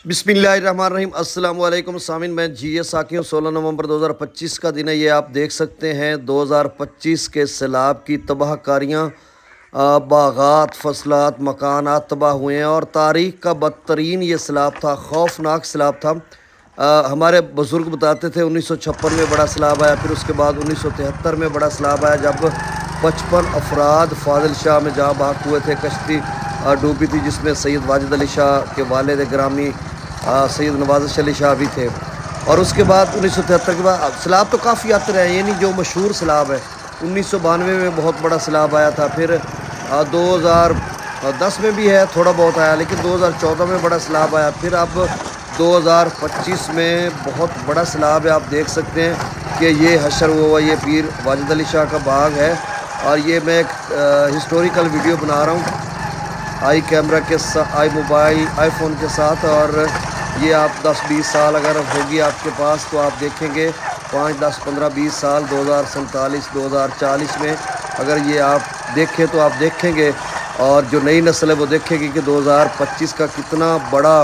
बिस्मिल्लाहिर्रहमानिर्रहीम अस्सलाम वालेकुम सामिन, मैं GS साकी हूँ। 16 नवंबर 2025 का दिन है। ये आप देख सकते हैं 2025 के सैलाब की तबाहकारियाँ, बागात, फसलात, मकानात तबाह हुए हैं और तारीख़ का बदतरीन ये सैलाब था, खौफनाक सैलाब था। हमारे बुज़ुर्ग बताते थे 1956 में बड़ा सैलाब आया, फिर उसके बाद 1973 में बड़ा सैलाब आया जब 55 अफराद फाजिल शाह में जहाँ बहक हुए थे। कश्ती डूबी थी जिसमें सैयद वाजिद अली शाह के वालिद ग्रामी सैयद नवाज़ अली शाह भी थे। और उसके बाद 1973 के बाद सैलाब तो काफ़ी आते रहे, ये नहीं जो मशहूर सैलाब है। 1992 में बहुत बड़ा सैलाब आया था, फिर 2010 में भी है, थोड़ा बहुत आया, लेकिन 2014 में बड़ा सैलाब आया। फिर अब 2025 में बहुत बड़ा सैलाब है। आप देख सकते हैं कि ये हशर हुआ, ये पीर वाजिद अली शाह का बाग है। और ये मैं एक हिस्टोरिकल वीडियो बना रहा हूँ आई कैमरा के साथ, आईफोन के साथ। और ये आप 10-20 साल अगर होगी आपके पास तो आप देखेंगे 5, 10, 15, 20 साल 2047, 2040 में अगर ये आप देखें तो आप देखेंगे, और जो नई नस्ल है वो देखेगी कि 2025 का कितना बड़ा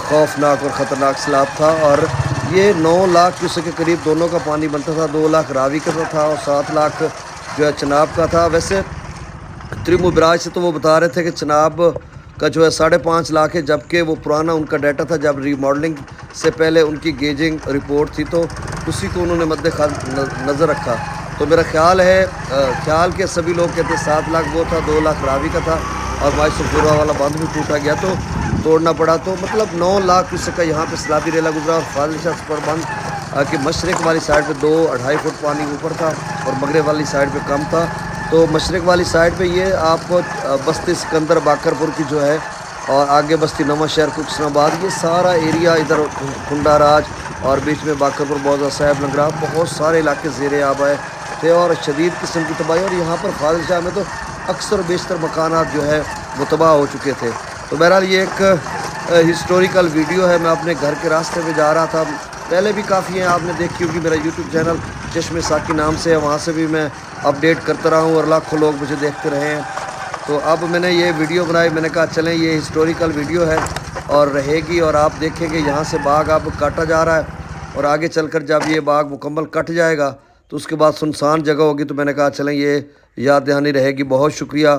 खौफनाक और ख़तरनाक सैलाब था। और ये 9 लाख क्यूसेक के करीब दोनों का पानी बनता था। 2 लाख रावी का था और 7 लाख जो है चनाब का था। वैसे त्रिमुबराज से तो वो बता रहे थे कि चनाब का जो है 5.5 लाख है, जबकि वो पुराना उनका डाटा था जब रीमॉडलिंग से पहले उनकी गेजिंग रिपोर्ट थी, तो उसी को उन्होंने नज़र रखा। तो मेरा ख्याल है ख्याल के सभी लोग कहते 7 लाख वो था, 2 लाख रावी का था, और माइसुरपुरा वाला बांध भी टूटा गया तो तोड़ना पड़ा। तो मतलब 9 लाख का यहाँ पे सैलाबी रेला गुजरा। और फाजिल शाह पर बंद कि मशरक़ वाली साइड पे 2-2.5 फुट पानी ऊपर था और मगरब वाली साइड पे कम था। तो मशरक़ वाली साइड पे ये आपको बस्ती सिकंदर बाकरपुर की जो है, और आगे बस्ती नवा शहर कुकसनाबाद, ये सारा एरिया इधर खुंडा राज और बीच में बाकरपुर बौजा साहब लंगरा, बहुत सारे इलाके ज़ेरे आब आए थे और शदीद किस्म की तबाही। और यहाँ पर फाजिल शाह में तो अक्सर बेशतर मकानात जो है वो तबाह हो चुके थे। तो बहरहाल ये एक हिस्टोरिकल वीडियो है। मैं अपने घर के रास्ते में जा रहा था, पहले भी काफ़ी हैं, आपने देखी होगी। मेरा यूट्यूब चैनल चश्मे साकी नाम से है, वहाँ से भी मैं अपडेट करता रहा हूँ और लाखों लोग मुझे देखते रहे हैं। तो अब मैंने ये वीडियो बनाई, मैंने कहा चलें ये हिस्टोरिकल वीडियो है और रहेगी। और आप देखेंगे यहाँ से बाग अब काटा जा रहा है, और आगे चलकर जब ये बाग मुकम्मल कट जाएगा तो उसके बाद सुनसान जगह होगी। तो मैंने कहा चलें ये याद दहानी रहेगी। बहुत शुक्रिया।